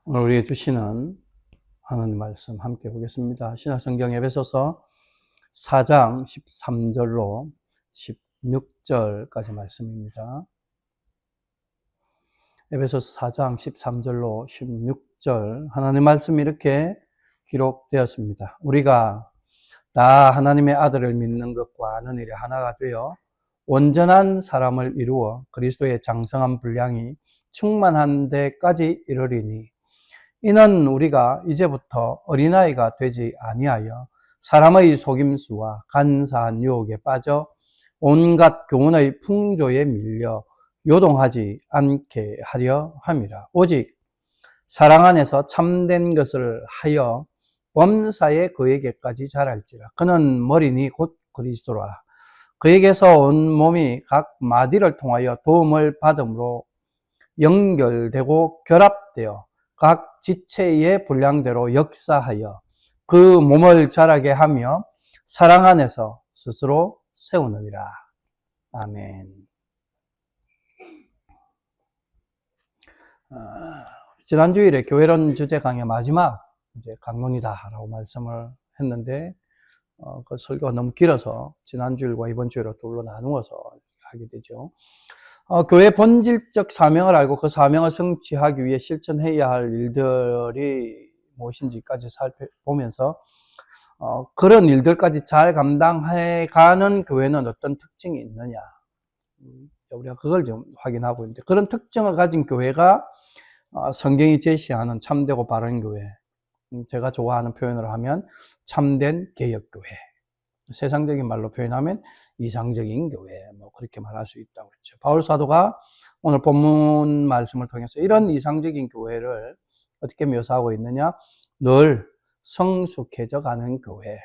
오늘 우리에게 주시는 하나님 말씀 함께 보겠습니다. 신약성경 에베소서 4장 13절로 16절까지 말씀입니다. 에베소서 4장 13절로 16절 하나님 말씀이 이렇게 기록되었습니다. 우리가 나 하나님의 아들을 믿는 것과 아는 일이 하나가 되어 온전한 사람을 이루어 그리스도의 장성한 분량이 충만한 데까지 이르리니 이는 우리가 이제부터 어린아이가 되지 아니하여 사람의 속임수와 간사한 유혹에 빠져 온갖 교훈의 풍조에 밀려 요동하지 않게 하려 함이라. 오직 사랑 안에서 참된 것을 하여 범사에 그에게까지 자랄지라. 그는 머리니 곧 그리스도라. 그에게서 온 몸이 각 마디를 통하여 도움을 받음으로 연결되고 결합되어 각 지체의 분량대로 역사하여 그 몸을 자라게 하며 사랑 안에서 스스로 세우느니라. 아멘. 지난주일에 교회론 주제 강의 마지막 강론이다라고 말씀을 했는데 그 설교가 너무 길어서 지난주일과 이번 주일로 둘로 나누어서 하게 되죠. 교회 본질적 사명을 알고 그 사명을 성취하기 위해 실천해야 할 일들이 무엇인지까지 살펴보면서 그런 일들까지 잘 감당해가는 교회는 어떤 특징이 있느냐, 우리가 그걸 좀 확인하고 있는데, 그런 특징을 가진 교회가 성경이 제시하는 참되고 바른 교회, 제가 좋아하는 표현을 하면 참된 개혁교회, 세상적인 말로 표현하면 이상적인 교회, 그렇게 말할 수 있다고 했죠. 바울 사도가 오늘 본문 말씀을 통해서 이런 이상적인 교회를 어떻게 묘사하고 있느냐? 늘 성숙해져 가는 교회,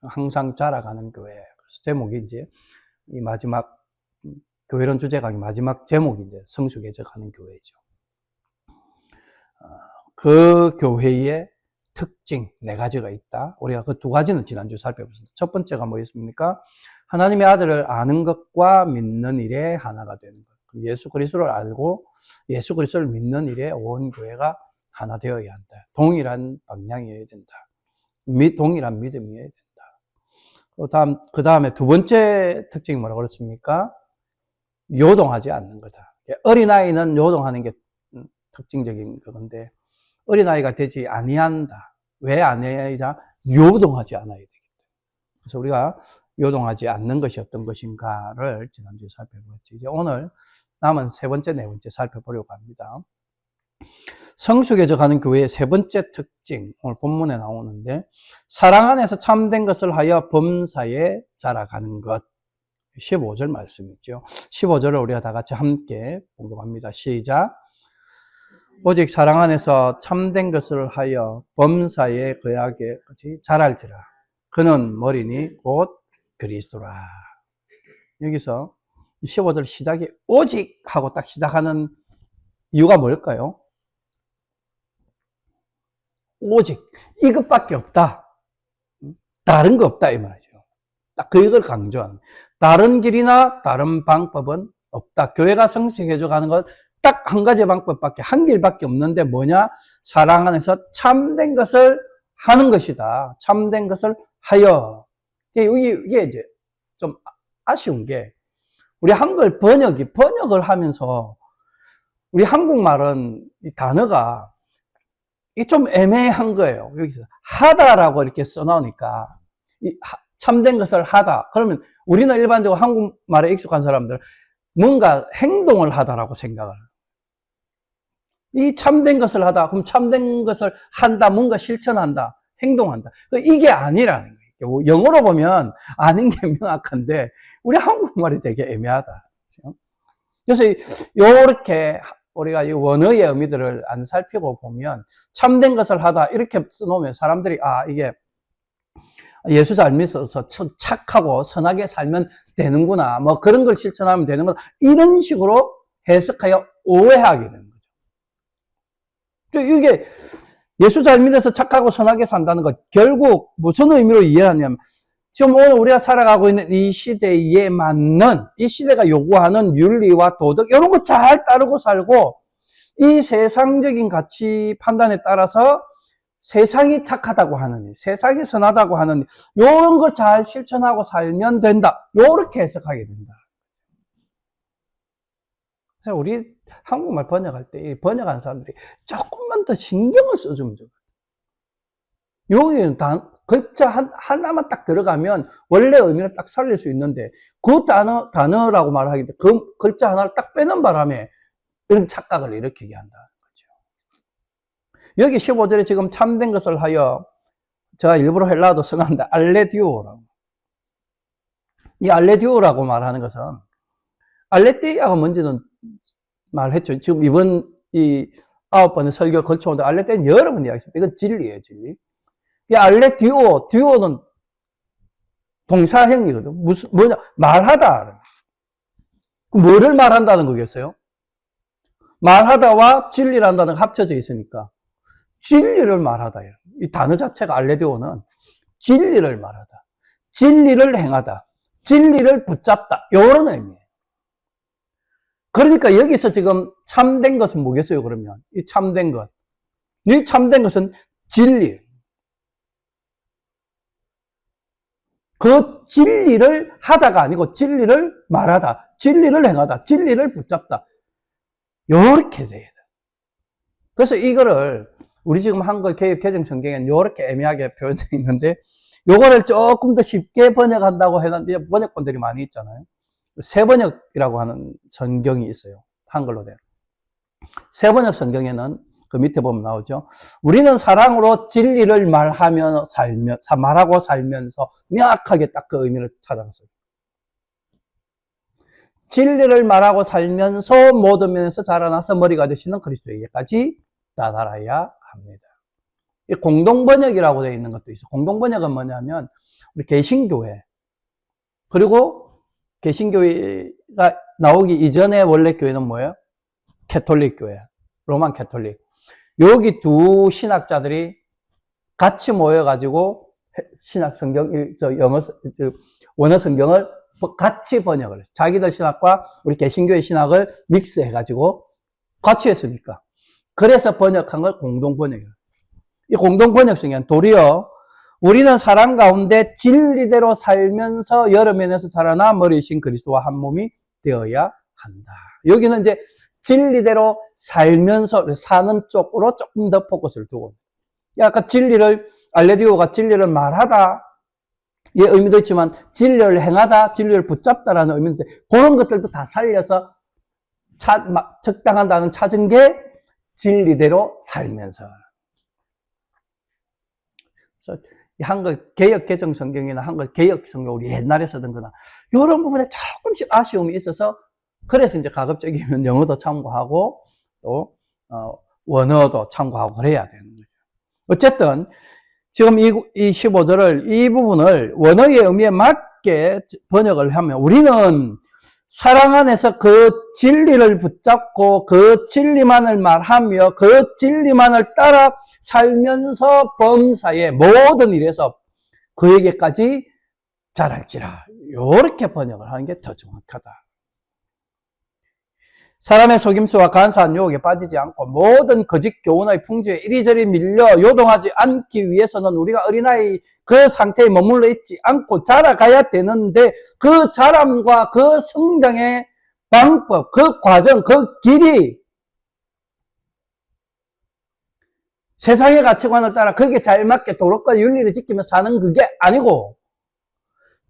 항상 자라가는 교회. 그래서 제목이 이제 이 마지막 교회론 주제 강의 마지막 제목이 이제 성숙해져 가는 교회죠. 그 교회의 특징 4가지가 있다. 우리가 그 2가지는 지난주 살펴봤습니다. 첫 번째가 뭐였습니까? 하나님의 아들을 아는 것과 믿는 일에 하나가 되는 것. 예수 그리스도를 알고 예수 그리스도를 믿는 일에 온 교회가 하나 되어야 한다. 동일한 방향이어야 된다. 동일한 믿음이어야 된다. 그 다음에 2번째 특징이 뭐라고 그랬습니까? 요동하지 않는 거다. 어린아이는 요동하는 게 특징적인 건데 어린아이가 되지 아니한다. 왜 아니하냐? 요동하지 않아야 되겠다. 그래서 우리가 요동하지 않는 것이 어떤 것인가를 지난주에 살펴보았죠. 이제 오늘 남은 3번째, 4번째 살펴보려고 합니다. 성숙해져 가는 교회의 3번째 특징, 오늘 본문에 나오는데, 사랑 안에서 참된 것을 하여 범사에 자라가는 것. 15절 말씀이죠. 15절을 우리가 다 같이 함께 공독합니다. 시작. 오직 사랑 안에서 참된 것을 하여 범사에 그에게 자랄지라. 그는 머리니 곧 그리스도라. 여기서 15절 시작이 오직 하고 딱 시작하는 이유가 뭘까요? 오직 이것밖에 없다. 다른 거 없다 이 말이죠. 딱 그걸 강조하는. 다른 길이나 다른 방법은 없다. 교회가 성숙해져 가는 것 딱 한 가지 방법밖에, 한 길밖에 없는데 뭐냐? 사랑 안에서 참된 것을 하는 것이다. 참된 것을 하여. 이게 이제 좀 아쉬운 게, 우리 한글 번역을 하면서 우리 한국말은 이 단어가 이게 좀 애매한 거예요. 여기서 하다라고 이렇게 써놓으니까 참된 것을 하다. 그러면 우리는 일반적으로 한국말에 익숙한 사람들 뭔가 행동을 하다라고 생각을 해요. 이 참된 것을 하다. 그럼 참된 것을 한다. 뭔가 실천한다. 행동한다. 이게 아니라는 거예요. 영어로 보면 아닌 게 명확한데 우리 한국말이 되게 애매하다. 그래서 이렇게 우리가 이 원어의 의미들을 안 살피고 보면 참된 것을 하다 이렇게 써놓으면 사람들이 이게 예수 잘 믿어서 착하고 선하게 살면 되는구나, 그런 걸 실천하면 되는구나, 이런 식으로 해석하여 오해하게 되는 거죠. 이게 예수 잘 믿어서 착하고 선하게 산다는 것, 결국 무슨 의미로 이해하냐면 지금 오늘 우리가 살아가고 있는 이 시대에 맞는, 이 시대가 요구하는 윤리와 도덕 이런 거 잘 따르고 살고 이 세상적인 가치 판단에 따라서 세상이 착하다고 하느니, 세상이 선하다고 하느니, 요런 거 잘 실천하고 살면 된다. 요렇게 해석하게 된다. 그래서 우리 한국말 번역할 때, 번역한 사람들이 조금만 더 신경을 써주면 좋겠다. 여기는 글자 하나만 딱 들어가면 원래 의미를 딱 살릴 수 있는데, 그 단어라고 말하기 때문에 그 글자 하나를 딱 빼는 바람에 이런 착각을 일으키게 한다는 거죠. 여기 15절에 지금 참된 것을 하여, 제가 일부러 헬라어도 써놨는데, 알레디오라고. 이 알레디오라고 말하는 것은, 알레띠아가 뭔지는 말했죠. 지금 이번 이 9번의 설교 걸쳐오는데, 알레띠아는 여러 번 이야기했습니다. 이건 진리예요, 진리. 이 듀오는 동사형이거든. 뭐냐, 말하다. 뭐를 말한다는 거겠어요? 말하다와 진리라는 단어가 합쳐져 있으니까 진리를 말하다. 이 단어 자체가 알레디오는 진리를 말하다, 진리를 행하다, 진리를 붙잡다, 이런 의미예요. 그러니까 여기서 지금 참된 것은 뭐겠어요? 그러면 이 참된 것은 진리. 그 진리를 하다가 아니고 진리를 말하다, 진리를 행하다, 진리를 붙잡다. 요렇게 돼야 돼. 그래서 이거를 우리 지금 한글 개역 개정 성경에는 요렇게 애매하게 표현되어 있는데, 요거를 조금 더 쉽게 번역한다고 해놨는데, 번역본들이 많이 있잖아요. 새번역이라고 하는 성경이 있어요. 한글로 된. 새번역 성경에는 그 밑에 보면 나오죠. 우리는 사랑으로 진리를 말하고 살면서 명확하게 딱 그 의미를 찾아갔어요. 진리를 말하고 살면서 모든 면에서 자라나서 머리가 되시는 그리스도에게까지 다다라야 합니다. 이 공동번역이라고 되어 있는 것도 있어요. 공동번역은 뭐냐면 우리 개신교회, 그리고 개신교회가 나오기 이전에 원래 교회는 뭐예요? 캐톨릭 교회, 로만 캐톨릭. 여기 두 신학자들이 같이 모여가지고 신학 성경, 원어 성경을 같이 번역을 했어요. 자기들 신학과 우리 개신교의 신학을 믹스해가지고 같이 했으니까. 그래서 번역한 걸 공동번역이에요. 이 공동번역성에는 도리어 우리는 사랑 가운데 진리대로 살면서 여러 면에서 자라나 머리이신 그리스도와 한 몸이 되어야 한다. 여기는 이제 진리대로 살면서 사는 쪽으로 조금 더 포커스를 두고, 아까 진리를, 알레디오가 진리를 말하다 의 의미도 있지만 진리를 행하다, 진리를 붙잡다라는 의미인데, 그런 것들도 다 살려서 적당한 단어 찾은 게 진리대로 살면서. 그래서 한글 개역 개정 성경이나 한글 개역 성경, 우리 옛날에 쓰던 거나 이런 부분에 조금씩 아쉬움이 있어서, 그래서 이제 가급적이면 영어도 참고하고 또 원어도 참고하고 그래야 되는 거죠. 어쨌든 지금 이 15절을, 이 부분을 원어의 의미에 맞게 번역을 하면, 우리는 사랑 안에서 그 진리를 붙잡고 그 진리만을 말하며 그 진리만을 따라 살면서 범사의 모든 일에서 그에게까지 자랄지라. 이렇게 번역을 하는 게 더 정확하다. 사람의 속임수와 간사한 유혹에 빠지지 않고 모든 거짓 교훈의 풍조에 이리저리 밀려 요동하지 않기 위해서는 우리가 어린아이 그 상태에 머물러 있지 않고 자라가야 되는데, 그 자람과 그 성장의 방법, 그 과정, 그 길이 세상의 가치관을 따라 거기에 잘 맞게 도덕과 윤리를 지키며 사는 그게 아니고,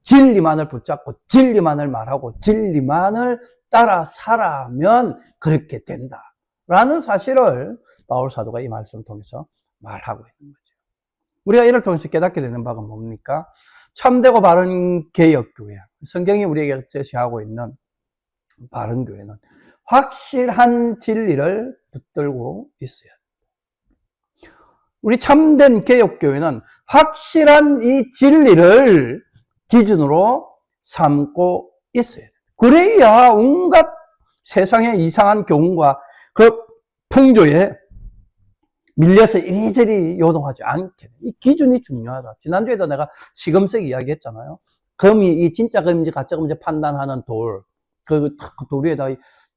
진리만을 붙잡고 진리만을 말하고 진리만을 따라 살아면 그렇게 된다라는 사실을 바울 사도가 이 말씀을 통해서 말하고 있는 거죠. 우리가 이를 통해서 깨닫게 되는 바가 뭡니까? 참되고 바른 개혁교회, 성경이 우리에게 제시하고 있는 바른 교회는 확실한 진리를 붙들고 있어야 합니다. 우리 참된 개혁교회는 확실한 이 진리를 기준으로 삼고 있어야 돼요. 그래야 온갖 세상의 이상한 교훈과 그 풍조에 밀려서 이리저리 요동하지 않게 돼요. 이 기준이 중요하다. 지난주에도 내가 시금석 이야기했잖아요. 금이 이 진짜 금인지 가짜 금인지 판단하는 돌, 그 돌 위에다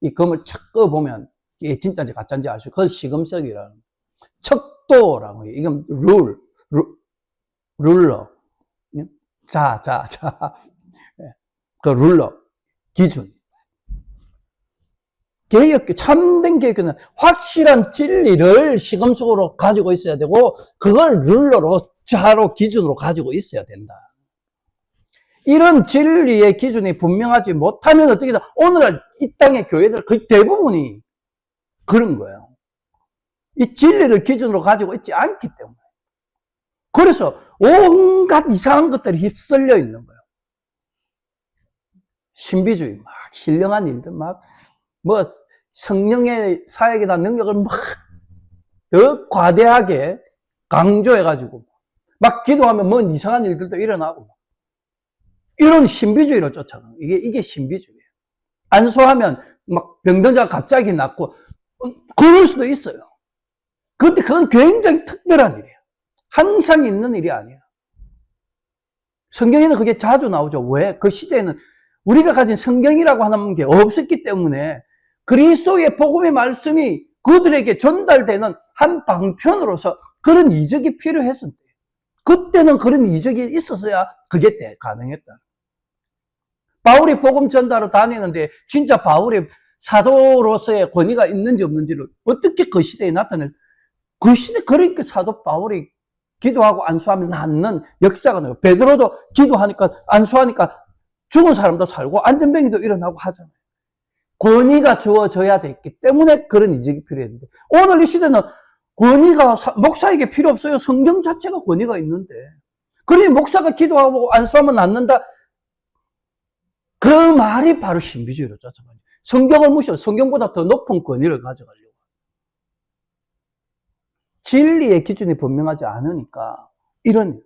이 금을 착 꺼보면 이게 진짜인지 가짜인지 알 수 있어요. 그걸 시금석이라는 거예요. 척도라고 해요. 이건 룰러. 자. 그 룰러. 기준. 개혁교, 참된 개혁교는 확실한 진리를 시금석으로 가지고 있어야 되고, 그걸 룰러로, 자로, 기준으로 가지고 있어야 된다. 이런 진리의 기준이 분명하지 못하면 어떻게 돼? 오늘날 이 땅의 교회들 거의 대부분이 그런 거예요. 이 진리를 기준으로 가지고 있지 않기 때문에. 그래서 온갖 이상한 것들이 휩쓸려 있는 거예요. 신비주의, 막, 신령한 일들, 막, 뭐, 성령의 사역이나 능력을 막, 더 과대하게 강조해가지고, 막 기도하면 뭔 이상한 일들도 일어나고, 이런 신비주의를 쫓아가는 거예요. 이게 신비주의예요. 안수하면 막 병든자가 갑자기 낫고, 그럴 수도 있어요. 그런데 그건 굉장히 특별한 일이에요. 항상 있는 일이 아니에요. 성경에는 그게 자주 나오죠. 왜? 그 시대에는 우리가 가진 성경이라고 하는 게 없었기 때문에 그리스도의 복음의 말씀이 그들에게 전달되는 한 방편으로서 그런 이적이 필요했었대요. 그때는 그런 이적이 있었어야 그게 가능했다. 바울이 복음 전달로 다니는데 진짜 바울이 사도로서의 권위가 있는지 없는지를 어떻게 그 시대에 나타낼, 그 시대, 그러니까 사도 바울이 기도하고 안수하면 낫는 역사가 나요. 베드로도 기도하니까, 안수하니까 죽은 사람도 살고 안전병이도 일어나고 하잖아요. 권위가 주어져야 됐기 때문에 그런 이적이 필요했는데, 오늘 이 시대는 권위가 목사에게 필요 없어요. 성경 자체가 권위가 있는데. 그러니 목사가 기도하고 안수하면 낫는다. 그 말이 바로 신비주의로 쫓아가요. 성경을 무시하고 성경보다 더 높은 권위를 가져가려고. 진리의 기준이 분명하지 않으니까 이런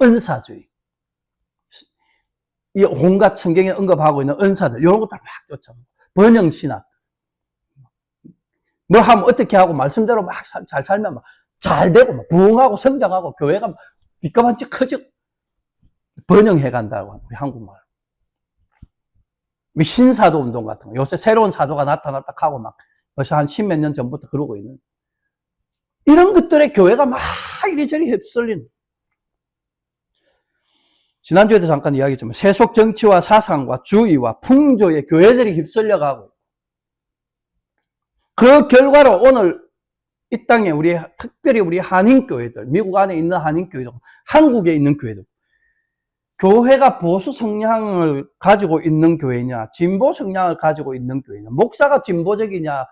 은사주의, 이 온갖 성경에 언급하고 있는 은사들, 이런 것들 막 쫓아가고, 번영신학, 뭐 하면 어떻게 하고 말씀대로 막 잘 살면 막 잘 되고 막 부흥하고 성장하고 교회가 빛가반짝 커지고 번영해 간다고 우리 한국말. 신사도 운동 같은 거. 요새 새로운 사도가 나타났다 하고 막 벌써 한 10몇 년 전부터 그러고 있는 이런 것들에 교회가 막 이리저리 휩쓸리는. 지난주에도 잠깐 이야기했지만 세속 정치와 사상과 주의와 풍조에 교회들이 휩쓸려가고, 그 결과로 오늘 이 땅에 특별히 우리 한인교회들, 미국 안에 있는 한인교회들, 한국에 있는 교회들, 교회가 보수 성향을 가지고 있는 교회냐, 진보 성향을 가지고 있는 교회냐, 목사가 진보적이냐,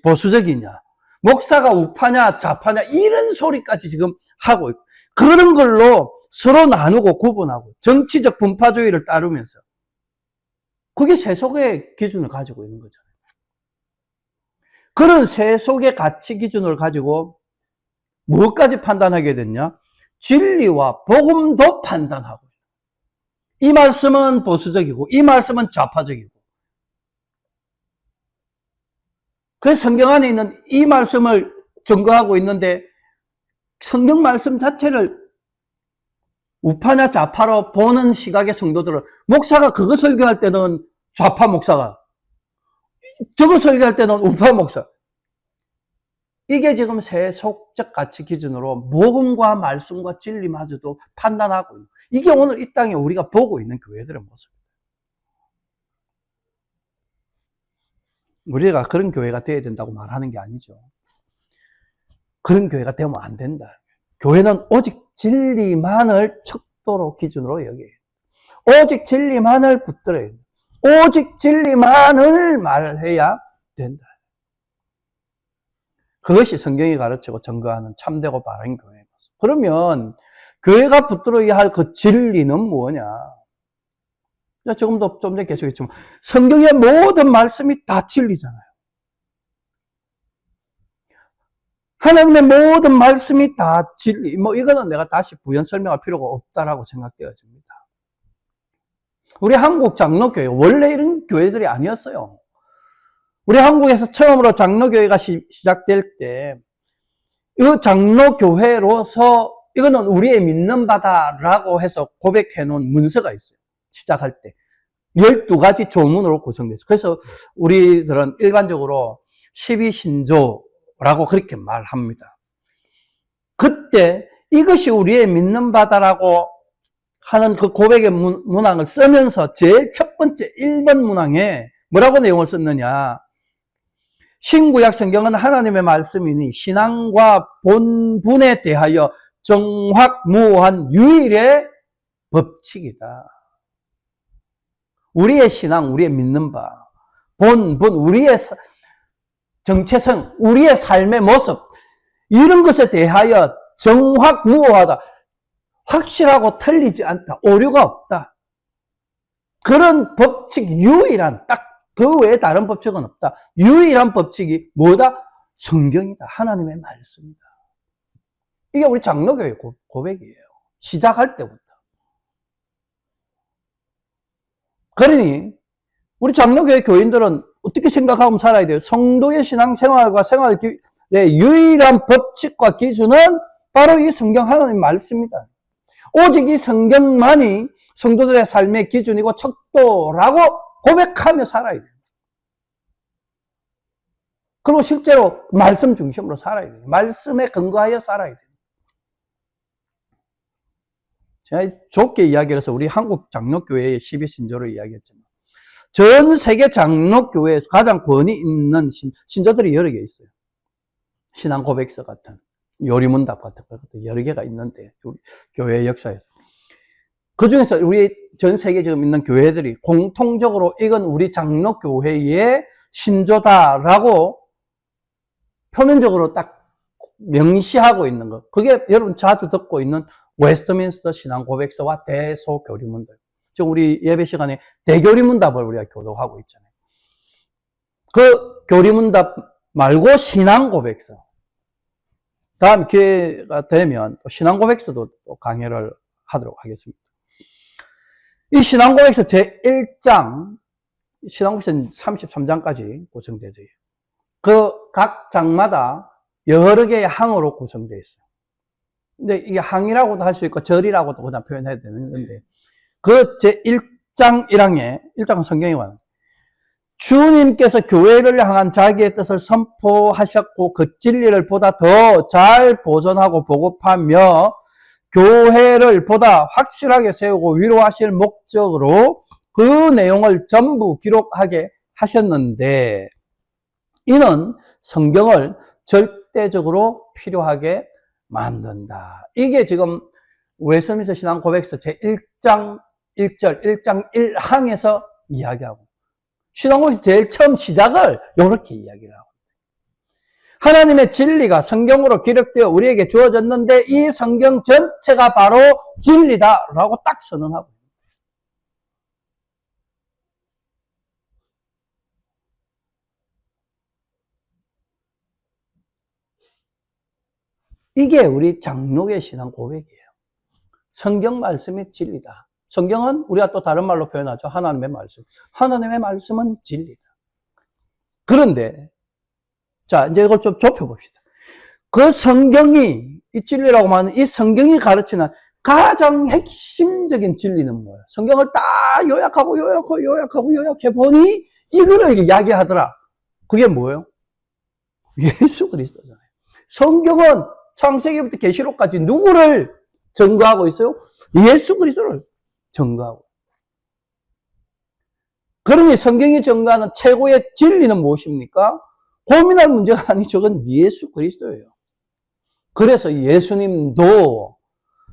보수적이냐, 목사가 우파냐, 좌파냐, 이런 소리까지 지금 하고 있고, 그런 걸로 서로 나누고 구분하고, 정치적 분파주의를 따르면서, 그게 세속의 기준을 가지고 있는 거잖아요. 그런 세속의 가치 기준을 가지고 무엇까지 판단하게 됐냐? 진리와 복음도 판단하고, 이 말씀은 보수적이고 이 말씀은 좌파적이고, 그래서 성경 안에 있는 이 말씀을 증거하고 있는데 성경 말씀 자체를 우파냐 좌파로 보는 시각의 성도들은, 목사가 그거 설교할 때는 좌파 목사가, 저거 설교할 때는 우파 목사, 이게 지금 세속적 가치 기준으로 복음과 말씀과 진리마저도 판단하고 있는, 이게 오늘 이 땅에 우리가 보고 있는 교회들의 모습입니다. 우리가 그런 교회가 되어야 된다고 말하는 게 아니죠. 그런 교회가 되면 안 된다. 교회는 오직 진리만을 척도로 기준으로 여겨요. 오직 진리만을 붙들어야 된다. 오직 진리만을 말해야 된다. 그것이 성경이 가르치고 증거하는 참되고 바른 교회의 모습. 그러면 교회가 붙들어야 할 그 진리는 뭐냐? 조금도 좀 전에 계속했지만 성경의 모든 말씀이 다 진리잖아요. 하나님의 모든 말씀이 다 진리. 이거는 내가 다시 부연 설명할 필요가 없다라고 생각되어집니다. 우리 한국 장로교회, 원래 이런 교회들이 아니었어요. 우리 한국에서 처음으로 장로교회가 시작될 때, 이 장로교회로서 이거는 우리의 믿는 바다라고 해서 고백해 놓은 문서가 있어요. 시작할 때. 12가지 조문으로 구성됐어요. 그래서 우리들은 일반적으로 12신조라고 그렇게 말합니다. 그때 이것이 우리의 믿는 바다라고 하는 그 고백의 문항을 쓰면서 제일 첫 번째 1번 문항에 뭐라고 내용을 썼느냐. 신구약 성경은 하나님의 말씀이니 신앙과 본분에 대하여 정확무한 유일의 법칙이다. 우리의 신앙, 우리의 믿는 바, 본분, 우리의 정체성, 우리의 삶의 모습, 이런 것에 대하여 정확무하다. 확실하고 틀리지 않다. 오류가 없다. 그런 법칙, 유일한, 딱 그 외에 다른 법칙은 없다. 유일한 법칙이 뭐다? 성경이다. 하나님의 말씀이다. 이게 우리 장로교의 고백이에요. 시작할 때부터. 그러니 우리 장로교회 교인들은 어떻게 생각하면 살아야 돼요? 성도의 신앙생활과 생활의 유일한 법칙과 기준은 바로 이 성경 하나님 말씀이다. 오직 이 성경만이 성도들의 삶의 기준이고 척도라고 고백하며 살아야 돼요. 그리고 실제로 말씀 중심으로 살아야 돼요. 말씀에 근거하여 살아야 돼요. 제가 좁게 이야기를 해서 우리 한국 장로교회의 12신조를 이야기했지만 전 세계 장로교회에서 가장 권위 있는 신조들이 여러 개 있어요. 신앙 고백서 같은, 요리문답 같은 것도 여러 개가 있는데 우리 교회 역사에서 그 중에서 우리 전 세계 지금 있는 교회들이 공통적으로 이건 우리 장로교회의 신조다라고 표면적으로 딱 명시하고 있는 것. 그게 여러분 자주 듣고 있는 웨스트민스터 신앙 고백서와 대소교리문답. 지금 우리 예배 시간에 대교리문답을 우리가 교독하고 있잖아요. 그 교리문답 말고 신앙 고백서. 다음 기회가 되면 신앙 고백서도 또 강의를 하도록 하겠습니다. 이 신앙 고백서 제1장, 신앙 고백서는 33장까지 구성되어져 있어요. 그 각 장마다 여러 개의 항으로 구성되어 있어요. 근데 이게 항이라고도 할 수 있고 절이라고도 그냥 표현해야 되는 건데 그 제1장 1항에 1장은 성경에 와요. 주님께서 교회를 향한 자기의 뜻을 선포하셨고 그 진리를 보다 더 잘 보존하고 보급하며 교회를 보다 확실하게 세우고 위로하실 목적으로 그 내용을 전부 기록하게 하셨는데 이는 성경을 절대적으로 필요하게 만든다. 이게 지금 웨스트민스터 신앙 고백서 제1장 1절, 1장 1항에서 이야기하고 신앙 고백서 제일 처음 시작을 이렇게 이야기를 하고 하나님의 진리가 성경으로 기록되어 우리에게 주어졌는데 이 성경 전체가 바로 진리다라고 딱 선언하고 이게 우리 장로의 신앙 고백이에요. 성경 말씀이 진리다. 성경은 우리가 또 다른 말로 표현하죠. 하나님의 말씀. 하나님의 말씀은 진리다. 그런데 자 이제 이걸 좀 좁혀봅시다. 그 성경이 이 진리라고 말하는 이 성경이 가르치는 가장 핵심적인 진리는 뭐예요? 성경을 딱 요약해 보니 이거를 이야기하더라. 그게 뭐예요? 예수 그리스도잖아요. 성경은 창세기부터 계시록까지 누구를 증거하고 있어요? 예수 그리스도를 증거하고. 그러니 성경이 증거하는 최고의 진리는 무엇입니까? 고민할 문제가 아니죠. 그건 예수 그리스도예요. 그래서 예수님도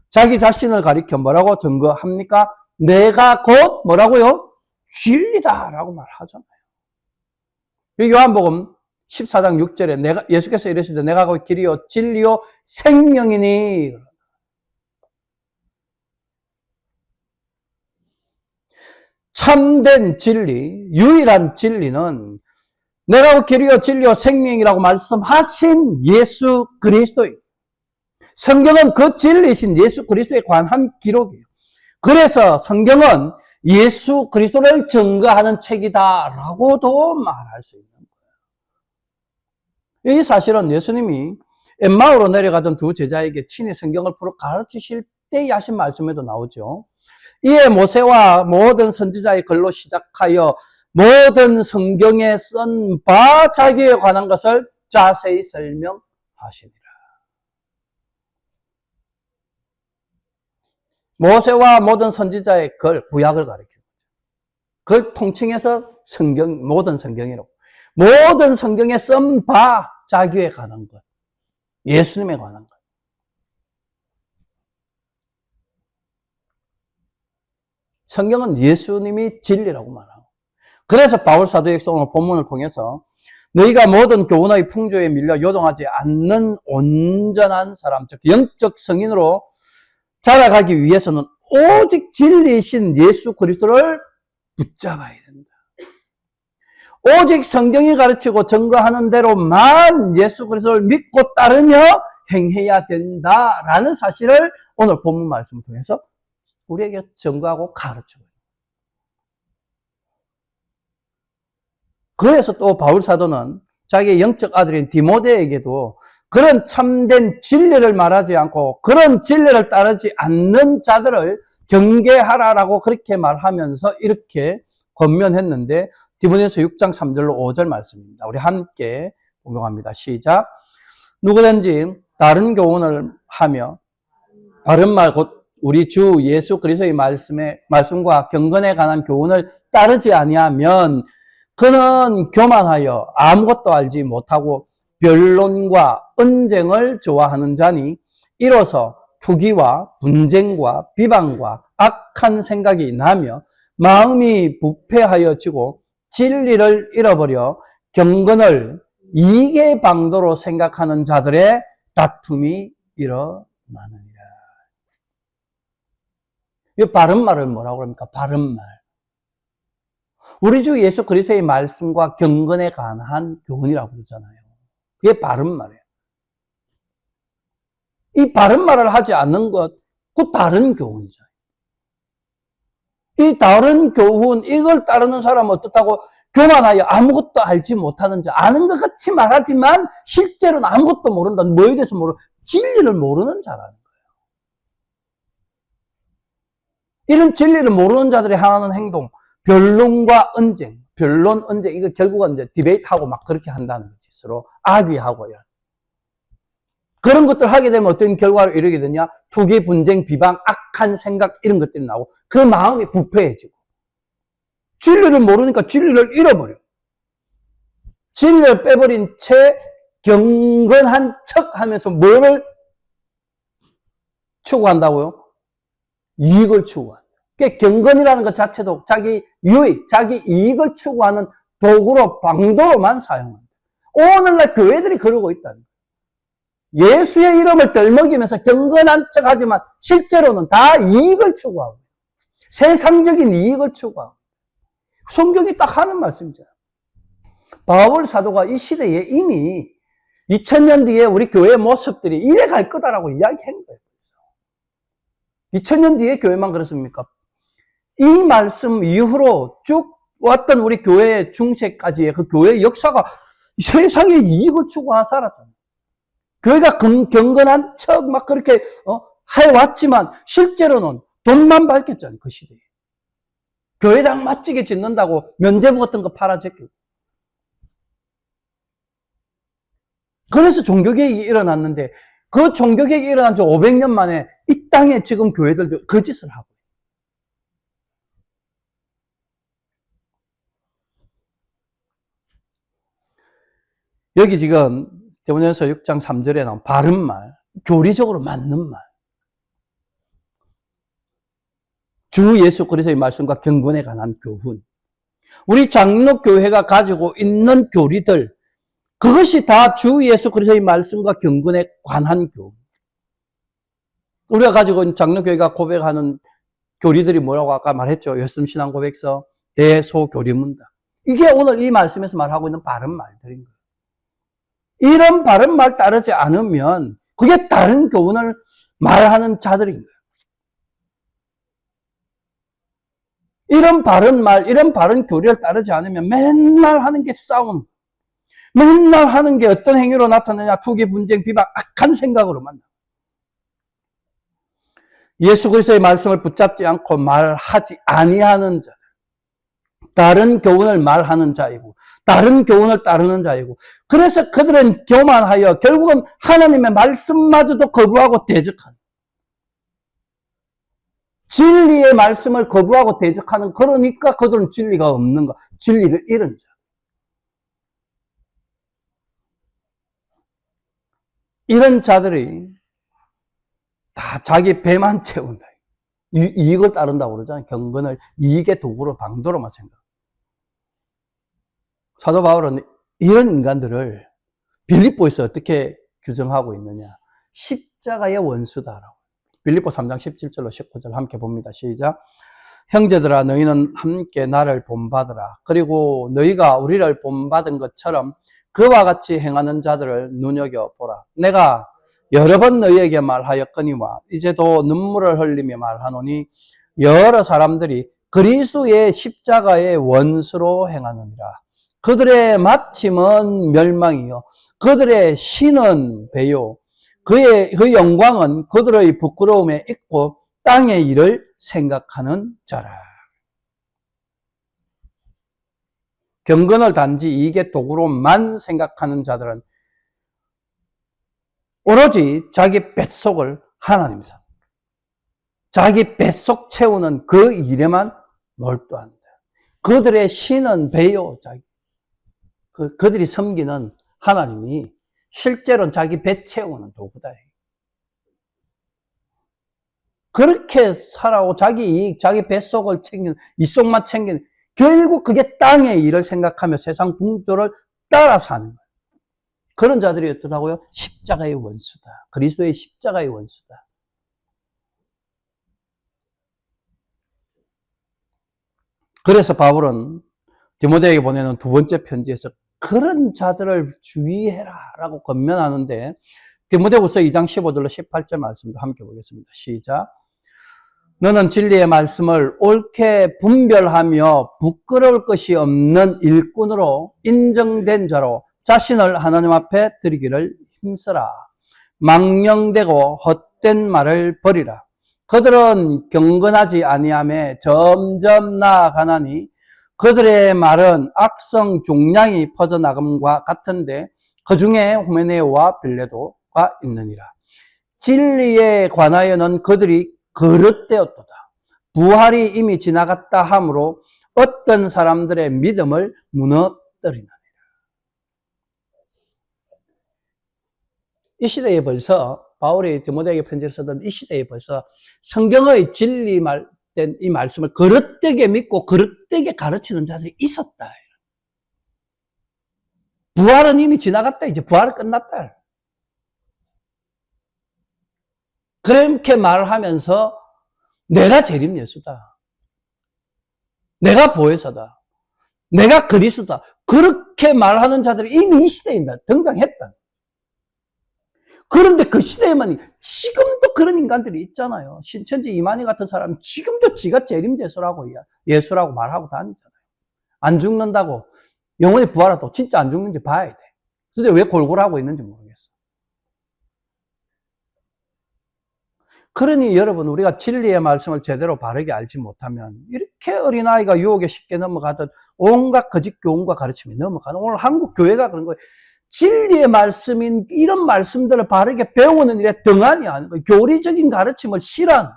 자기 자신을 가리켜 뭐라고 증거합니까? 내가 곧 뭐라고요? 진리다라고 말하잖아요. 요한복음 14장 6절에 예수께서 이르시되 내가 곧 길이요 진리요 생명이니 참된 진리, 유일한 진리는 내가 곧 길이요 진리요 생명이라고 말씀하신 예수 그리스도예요. 성경은 그 진리이신 예수 그리스도에 관한 기록이에요. 그래서 성경은 예수 그리스도를 증거하는 책이다라고도 말할 수 있는 거예요. 이 사실은 예수님이 엠마오로 내려가던 두 제자에게 친히 성경을 풀어 가르치실 때 하신 말씀에도 나오죠. 이에 모세와 모든 선지자의 글로 시작하여 모든 성경에 쓴 바 자기에 관한 것을 자세히 설명하시니라. 모세와 모든 선지자의 글, 구약을 가리킵니다. 그걸 통칭해서 성경, 모든 성경이라고. 모든 성경에 쓴 바 자기에 관한 것, 예수님에 관한 것. 성경은 예수님이 진리라고 말하고. 그래서 바울 사도행서 오늘 본문을 통해서 너희가 모든 교훈의 풍조에 밀려 요동하지 않는 온전한 사람, 즉 영적 성인으로 자라가기 위해서는 오직 진리이신 예수 그리스도를 붙잡아야 된다. 오직 성경이 가르치고 증거하는 대로만 예수 그리스도를 믿고 따르며 행해야 된다라는 사실을 오늘 본문 말씀을 통해서 우리에게 증거하고 가르치고. 그래서 또 바울 사도는 자기의 영적 아들인 디모데에게도 그런 참된 진리를 말하지 않고 그런 진리를 따르지 않는 자들을 경계하라라고 그렇게 말하면서 이렇게 권면했는데, 디모데전서 6장 3절로 5절 말씀입니다. 우리 함께 공경합니다. 시작. 누구든지 다른 교훈을 하며 바른 말 곧 우리 주 예수 그리스도의 말씀과 경건에 관한 교훈을 따르지 아니하면 그는 교만하여 아무것도 알지 못하고 변론과 언쟁을 좋아하는 자니 이로써 투기와 분쟁과 비방과 악한 생각이 나며 마음이 부패하여지고 진리를 잃어버려 경건을 이익의 방도로 생각하는 자들의 다툼이 일어나느니라. 이 바른 말을 뭐라고 합니까? 바른 말. 우리 주 예수 그리스도의 말씀과 경건에 관한 교훈이라고 그러잖아요. 그게 바른 말이에요. 이 바른 말을 하지 않는 것, 그 다른 교훈이죠. 이 다른 교훈, 이걸 따르는 사람은 어떻다고? 교만하여 아무것도 알지 못하는 자, 아는 것 같이 말하지만 실제로는 아무것도 모른다. 뭐에 대해서 진리를 모르는 자라는 거예요. 이런 진리를 모르는 자들이 하는 행동, 변론과 언쟁, 변론, 언쟁, 이거 결국은 이제 디베이트하고 막 그렇게 한다는 거지. 서로 악의하고 이런. 그런 것들 하게 되면 어떤 결과로 이르게 되냐? 투기, 분쟁, 비방, 악한 생각 이런 것들이 나오고 그 마음이 부패해지고 진리를 모르니까 진리를 잃어버려. 진리를 빼버린 채 경건한 척 하면서 뭐를 추구한다고요? 이익을 추구한다. 그러니까 경건이라는 것 자체도 자기 유익, 자기 이익을 추구하는 도구로, 방도로만 사용한다. 오늘날 교회들이 그러고 있다는 거예요. 예수의 이름을 떨먹이면서 경건한 척 하지만 실제로는 다 이익을 추구하고 세상적인 이익을 추구하고. 성경이 딱 하는 말씀이죠. 바울 사도가 이 시대에 이미 2000년 뒤에 우리 교회의 모습들이 이래 갈 거다라고 이야기한 거예요. 2000년 뒤에 교회만 그렇습니까? 이 말씀 이후로 쭉 왔던 우리 교회의 중세까지의 그 교회의 역사가 세상의 이익을 추구하며 살았잖아요. 교회가 경건한 척 막 그렇게 해왔지만 실제로는 돈만 밝혔잖아요. 그 시대에. 교회당 멋지게 짓는다고 면제부 같은 거 팔아제끼고. 그래서 종교개혁이 일어났는데 그 종교개혁이 일어난 지 500년 만에 이 땅에 지금 교회들도 그 짓을 하고. 여기 지금 디모데전서 6장 3절에 나온 바른 말, 교리적으로 맞는 말. 주 예수 그리스도의 말씀과 경건에 관한 교훈. 우리 장로교회가 가지고 있는 교리들, 그것이 다 주 예수 그리스도의 말씀과 경건에 관한 교훈. 우리가 가지고 있는 장로교회가 고백하는 교리들이 뭐라고 아까 말했죠? 요즘신앙 고백서, 대소교리문답. 이게 오늘 이 말씀에서 말하고 있는 바른 말들인 거예요. 이런 바른 말 따르지 않으면 그게 다른 교훈을 말하는 자들인 거예요. 이런 바른 말, 이런 바른 교리를 따르지 않으면 맨날 하는 게 싸움. 맨날 하는 게 어떤 행위로 나타나냐? 투기, 분쟁, 비방, 악한 생각으로 만나. 예수 그리스도의 말씀을 붙잡지 않고 말하지 아니하는 자, 다른 교훈을 말하는 자이고 다른 교훈을 따르는 자이고, 그래서 그들은 교만하여 결국은 하나님의 말씀마저도 거부하고 대적하는, 진리의 말씀을 거부하고 대적하는, 그러니까 그들은 진리가 없는 거, 진리를 잃은 자. 이런 자들이 다 자기 배만 채운다. 이익을 따른다고 그러잖아요. 경건을 이익의 도구로, 방도로만 생각. 사도 바울은 이런 인간들을 빌립보에서 어떻게 규정하고 있느냐. 십자가의 원수다라고. 빌립보 3장 17절로 19절 함께 봅니다. 시작. 형제들아, 너희는 함께 나를 본받으라. 그리고 너희가 우리를 본받은 것처럼 그와 같이 행하는 자들을 눈여겨보라. 내가 여러 번 너희에게 말하였거니와 이제도 눈물을 흘리며 말하노니, 여러 사람들이 그리스도의 십자가의 원수로 행하느니라. 그들의 마침은 멸망이요 그들의 신은 배요 그 영광은 그들의 부끄러움에 있고 땅의 일을 생각하는 자라. 경건을 단지 이익의 도구로만 생각하는 자들은 오로지 자기 뱃속을 하나님 삼, 자기 뱃속 채우는 그 일에만 몰두한다. 그들의 신은 배요, 그들이 섬기는 하나님이 실제로는 자기 배 채우는 도구다. 그렇게 살아오고 자기 이익, 자기 뱃속을 챙기는, 이속만 챙기는, 결국 그게 땅의 일을 생각하며 세상 풍조를 따라 사는 거예요. 그런 자들이 어떠다고요? 십자가의 원수다. 그리스도의 십자가의 원수다. 그래서 바울은 디모데에게 보내는 두 번째 편지에서 그런 자들을 주의해라 라고 권면하는데, 디모데후서 2장 15절로 18절 말씀도 함께 보겠습니다. 시작. 너는 진리의 말씀을 옳게 분별하며 부끄러울 것이 없는 일꾼으로 인정된 자로 자신을 하나님 앞에 드리기를 힘쓰라. 망령되고 헛된 말을 버리라. 그들은 경건하지 아니하며 점점 나아가나니 그들의 말은 악성 종량이 퍼져나감과 같은데 그 중에 후메네오와 빌레도가 있느니라. 진리에 관하여는 그들이 거릇되었도다. 부활이 이미 지나갔다 하므로 어떤 사람들의 믿음을 무너뜨리느니라. 이 시대에 벌써 바울이 디모데에게 편지를 쓰던 이 시대에 벌써 성경의 진리된 이 말씀을 거릇되게 믿고 거릇되게 가르치는 자들이 있었다. 부활은 이미 지나갔다. 이제 부활은 끝났다. 그렇게 말하면서 내가 재림 예수다. 내가 보혜사다. 내가 그리스도다. 그렇게 말하는 자들이 이미 이 시대에 등장했다. 그런데 그 시대에만 지금도 그런 인간들이 있잖아요. 신천지 이만희 같은 사람은 지금도 지가 재림 예수라고 말하고 다니잖아요. 안 죽는다고, 영원히 부활하고 진짜 안 죽는지 봐야 돼. 근데 왜 골골하고 있는지 모르겠어. 그러니 여러분, 우리가 진리의 말씀을 제대로 바르게 알지 못하면 이렇게 어린아이가 유혹에 쉽게 넘어가듯 온갖 거짓 교훈과 가르침이 넘어가는, 오늘 한국 교회가 그런 거예요. 진리의 말씀인 이런 말씀들을 바르게 배우는 일에 등한이 아닌 거예요. 교리적인 가르침을 싫어하는,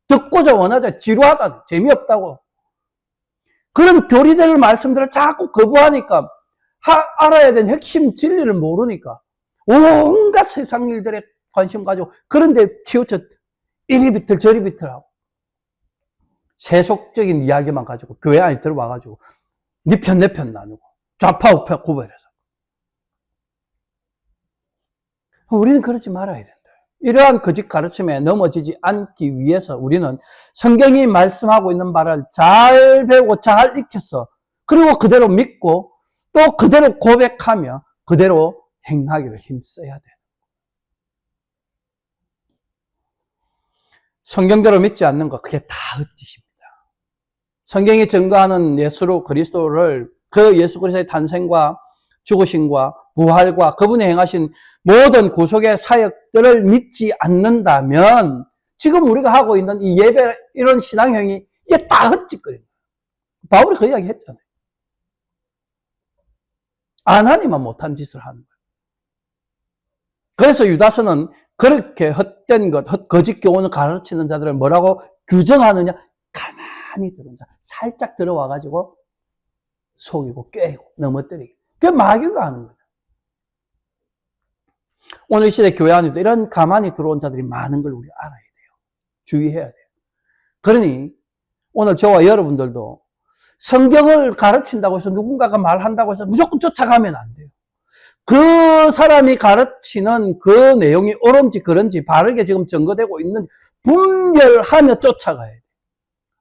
듣고자 원하자 지루하다, 재미없다고, 그런 교리될 말씀들을 자꾸 거부하니까, 알아야 되는 핵심 진리를 모르니까 온갖 세상 일들에 관심 가지고 그런데 치우쳐 이리 비틀 저리 비틀하고 세속적인 이야기만 가지고 교회 안에 들어와가지고 네 편 내 편 나누고 좌파 우파 구별해서. 우리는 그러지 말아야 된다. 이러한 거짓 가르침에 넘어지지 않기 위해서 우리는 성경이 말씀하고 있는 바를 잘 배우고 잘 익혀서, 그리고 그대로 믿고 또 그대로 고백하며 그대로 행하기를 힘써야 돼. 성경대로 믿지 않는 것, 그게 다 헛짓입니다. 성경이 증거하는 예수로 그리스도를, 그 예수 그리스도의 탄생과 죽으심과 부활과 그분이 행하신 모든 구속의 사역들을 믿지 않는다면 지금 우리가 하고 있는 이 예배, 이런 신앙형이 이게 다 헛짓거리는 거예요. 바울이 그 이야기 했잖아요. 안 하니만 못한 짓을 하는 거예요. 그래서 유다서는 그렇게 헛된 것, 거짓 교훈을 가르치는 자들을 뭐라고 규정하느냐? 가만히 들은 자. 살짝 들어와가지고 속이고 꿰고 넘어뜨리고. 그게 마귀가 하는 거죠. 오늘 시대 교회 안에도 이런 가만히 들어온 자들이 많은 걸 우리 알아야 돼요. 주의해야 돼요. 그러니 오늘 저와 여러분들도 성경을 가르친다고 해서 누군가가 말한다고 해서 무조건 쫓아가면 안 돼요. 그 사람이 가르치는 그 내용이 옳은지 그런지 바르게 지금 증거되고 있는지 분별하며 쫓아가야 돼요.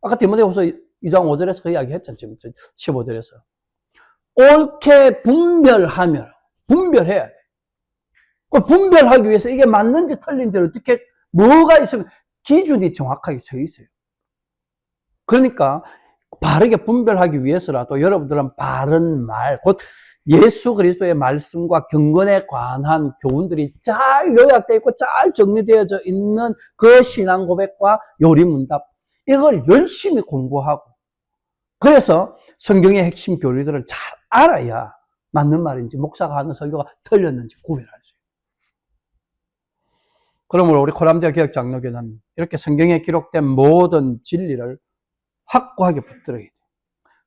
아까 디모데후서 2장 5절에서 그 이야기 했잖아요. 지금 15절에서. 옳게 분별해야 돼요. 그 분별하기 위해서 이게 맞는지 틀린지 어떻게, 뭐가 있으면 기준이 정확하게 서 있어요. 그러니까 바르게 분별하기 위해서라도 여러분들은 바른 말, 곧 예수 그리스도의 말씀과 경건에 관한 교훈들이 잘 요약되어 있고 잘 정리되어져 있는 그 신앙 고백과 요리문답, 이걸 열심히 공부하고, 그래서 성경의 핵심 교리들을 잘 알아야 맞는 말인지 목사가 하는 설교가 틀렸는지 구별할 수 있어요. 그러므로 우리 코람디아 개혁장로교는 이렇게 성경에 기록된 모든 진리를 확고하게 붙들어야 돼요.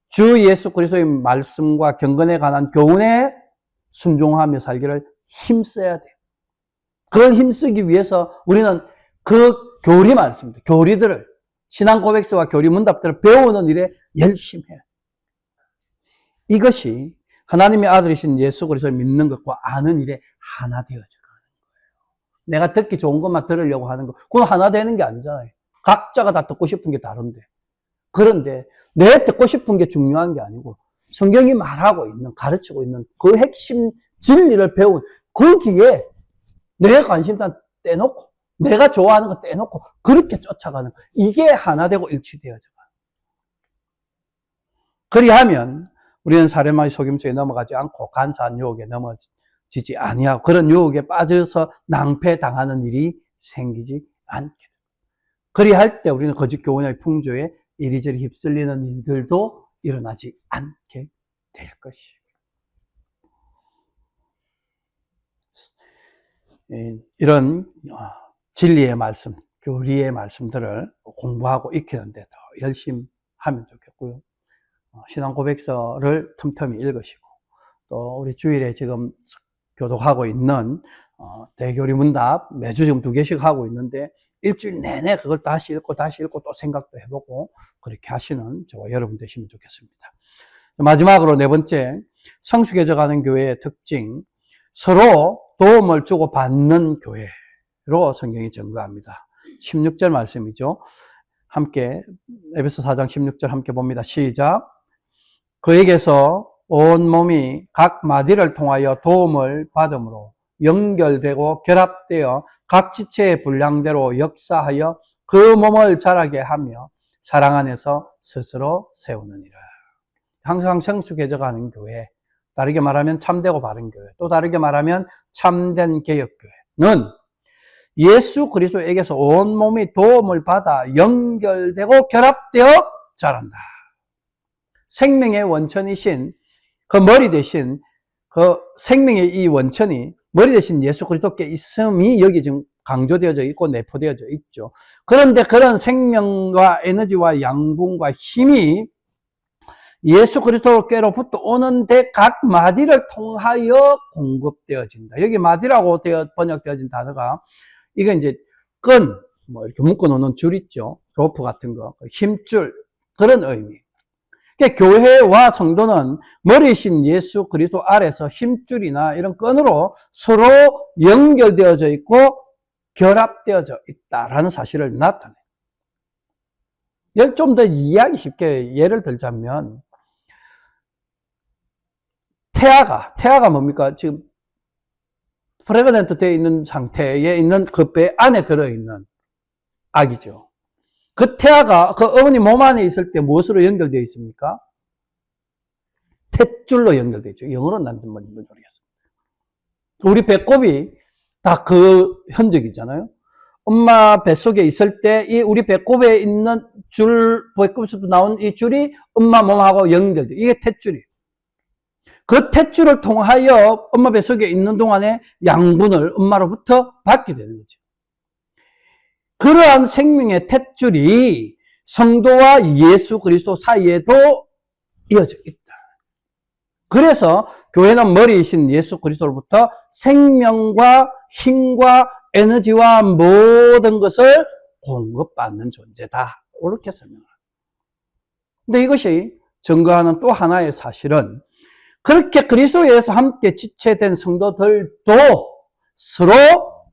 주 예수 그리스도의 말씀과 경건에 관한 교훈에 순종하며 살기를 힘써야 돼요. 그걸 힘쓰기 위해서 우리는 그 교리 말씀들, 교리들을, 신앙 고백서와 교리 문답들을 배우는 일에 열심히 해요. 이것이 하나님의 아들이신 예수 그리스도를 믿는 것과 아는 일에 하나 되어져 가는 거예요. 내가 듣기 좋은 것만 들으려고 하는 거, 그건 하나 되는 게 아니잖아요. 각자가 다 듣고 싶은 게 다른데. 그런데 내 듣고 싶은 게 중요한 게 아니고 성경이 말하고 있는, 가르치고 있는 그 핵심 진리를 배운, 거기에 내 관심사 떼놓고 내가 좋아하는 거 떼놓고 그렇게 쫓아가는, 이게 하나 되고 일치되어져 가요. 그리하면 우리는 사레마의 속임수에 넘어가지 않고 간사한 유혹에 넘어지지 아니하고 그런 유혹에 빠져서 낭패당하는 일이 생기지 않게 됩니다. 그리할 때 우리는 거짓 교훈의 풍조에 이리저리 휩쓸리는 일들도 일어나지 않게 될 것이에요. 이런 진리의 말씀, 교리의 말씀들을 공부하고 익히는데 더 열심히 하면 좋겠고요. 신앙 고백서를 틈틈이 읽으시고, 또 우리 주일에 지금 교독하고 있는 대교리 문답 매주 지금 2개씩 하고 있는데 일주일 내내 그걸 다시 읽고 또 생각도 해보고 그렇게 하시는 저와 여러분 되시면 좋겠습니다. 마지막으로 4번째, 성숙해져가는 교회의 특징, 서로 도움을 주고 받는 교회로 성경이 증거합니다. 16절 말씀이죠. 함께 에베소 4장 16절 함께 봅니다. 시작. 그에게서 온 몸이 각 마디를 통하여 도움을 받음으로 연결되고 결합되어 각 지체의 분량대로 역사하여 그 몸을 자라게 하며 사랑 안에서 스스로 세우느니라. 항상 성숙해져가는 교회, 다르게 말하면 참되고 바른 교회, 또 다르게 말하면 참된 개혁교회는 예수 그리스도에게서 온 몸이 도움을 받아 연결되고 결합되어 자란다. 생명의 원천이신 그 머리 대신 그 생명의 이 원천이 머리 대신 예수 그리스도께 있음이 여기 지금 강조되어져 있고 내포되어져 있죠. 그런데 그런 생명과 에너지와 양분과 힘이 예수 그리스도께로부터 오는데 각 마디를 통하여 공급되어진다. 여기 마디라고 번역되어진 단어가, 이게 이제 끈, 뭐 이렇게 묶어놓는 줄 있죠. 로프 같은 거, 힘줄, 그런 의미. 그러니까 교회와 성도는 머리이신 예수 그리스도 아래서 힘줄이나 이런 끈으로 서로 연결되어져 있고 결합되어져 있다라는 사실을 나타내요. 좀 더 이해하기 쉽게 예를 들자면, 태아가 뭡니까? 지금 프레그넌트 되어 있는 상태에 있는 그 배 안에 들어있는 아기죠. 그 태아가 그 어머니 몸 안에 있을 때 무엇으로 연결되어 있습니까? 탯줄로 연결되어 있죠. 영어로는 난지 뭔지 모르겠습니다. 우리 배꼽이 다 그 흔적이잖아요. 엄마 뱃속에 있을 때 이 우리 배꼽에 있는 배꼽에서도 나온 이 줄이 엄마 몸하고 연결돼. 이게 탯줄이에요. 그 탯줄을 통하여 엄마 뱃속에 있는 동안에 양분을 엄마로부터 받게 되는 거죠. 그러한 생명의 탯줄이 성도와 예수 그리스도 사이에도 이어져 있다. 그래서 교회는 머리이신 예수 그리스도로부터 생명과 힘과 에너지와 모든 것을 공급받는 존재다. 이렇게 설명합니다. 근데 이것이 증거하는 또 하나의 사실은 그렇게 그리스도에 의해서 함께 지체된 성도들도 서로